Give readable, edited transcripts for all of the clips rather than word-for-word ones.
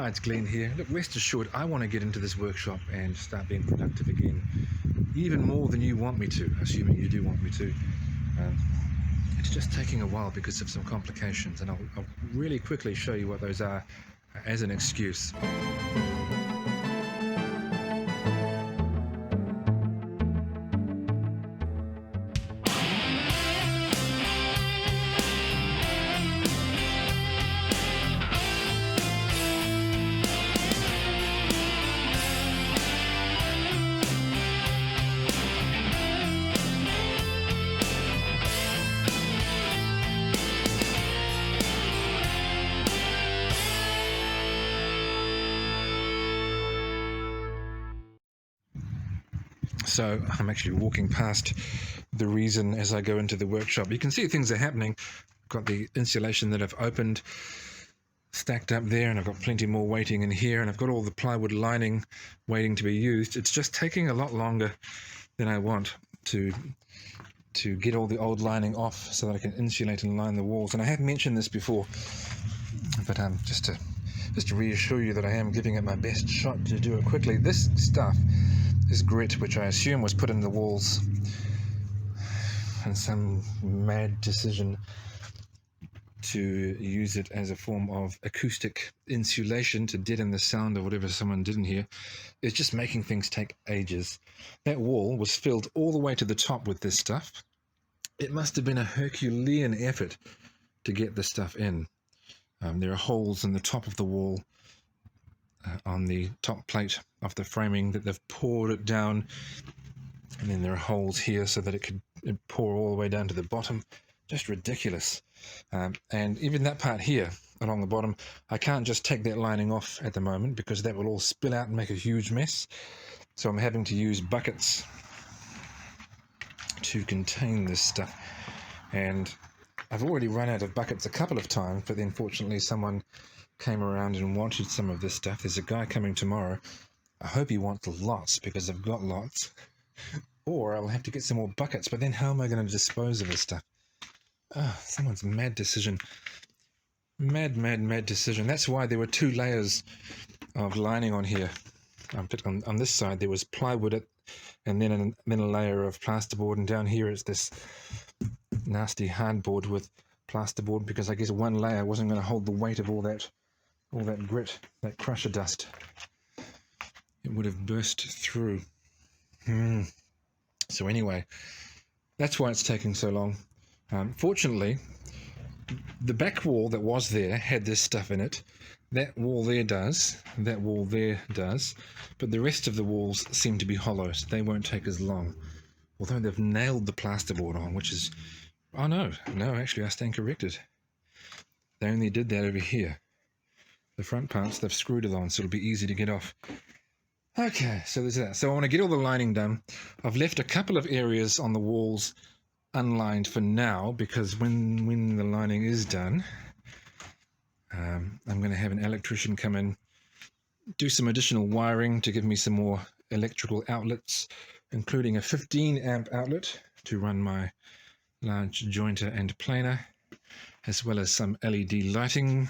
Hi, it's Glenn here. Look, rest assured, I want to get into this workshop and start being productive again, even more than you want me to, assuming you do want me to. Um, it's just taking a while because of some complications, and I'll really quickly show you what those are as an excuse. So I'm actually walking past the reason as I go into the workshop. You can see things are happening. I've got the insulation that I've opened stacked up there, and I've got plenty more waiting in here, and I've got all the plywood lining waiting to be used. It's just taking a lot longer than I want to get all the old lining off so that I can insulate and line the walls. And I have mentioned this before, but just to reassure you that I am giving it my best shot to do it quickly. This stuff is grit, which I assume was put in the walls in some mad decision to use it as a form of acoustic insulation to deaden the sound of whatever someone did in here. It's just making things take ages. That wall was filled all the way to the top with this stuff. It must have been a Herculean effort to get this stuff in. There are holes in the top of the wall on the top plate of the framing that they've poured it down, and then there are holes here so that it could pour all the way down to the bottom. Just ridiculous. And even that part here along the bottom, I can't just take that lining off at the moment because that will all spill out and make a huge mess. So I'm having to use buckets to contain this stuff, and I've already run out of buckets a couple of times, but then fortunately someone came around and wanted some of this stuff. There's a guy coming tomorrow. I hope he wants lots because I've got lots, or I'll have to get some more buckets, but then how am I going to dispose of this stuff? Someone's mad decision. Mad decision. That's why there were 2 layers of lining on here. On this side there was plywood, and then a layer of plasterboard, and down here it's this nasty hardboard with plasterboard, because I guess one layer wasn't going to hold the weight of all that grit, that crusher dust. It would have burst through. So anyway, that's why it's taking so long. Fortunately, the back wall that was there had this stuff in it. That wall there does, that wall there does, but the rest of the walls seem to be hollow, so they won't take as long. Although they've nailed the plasterboard on, which is... Oh no, actually I stand corrected. They only did that over here. The front parts they've screwed it on, so it'll be easy to get off. Okay, so there's that. So I want to get all the lining done. I've left a couple of areas on the walls unlined for now, because when the lining is done, I'm going to have an electrician come in, do some additional wiring to give me some more electrical outlets, including a 15 amp outlet to run my large jointer and planer, as well as some LED lighting.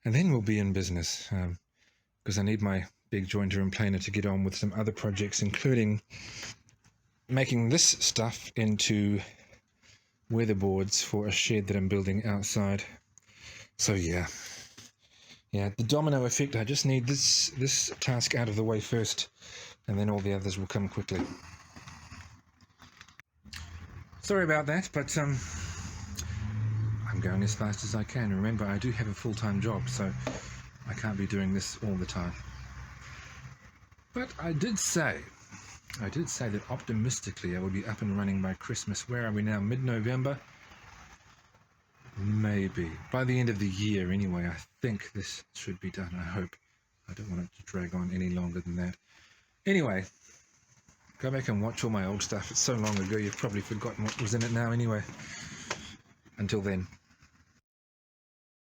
And then we'll be in business, because I need my big jointer and planer to get on with some other projects, including making this stuff into weatherboards for a shed that I'm building outside. So yeah, the domino effect. I just need this task out of the way first, and then all the others will come quickly. Sorry about that, but I'm going as fast as I can. Remember, I do have a full-time job, so I can't be doing this all the time. But I did say that optimistically I would be up and running by Christmas. Where are we now? Mid-November? Maybe. By the end of the year, anyway, I think this should be done, I hope. I don't want it to drag on any longer than that. Anyway, go back and watch all my old stuff. It's so long ago, you've probably forgotten what was in it now anyway. Until then.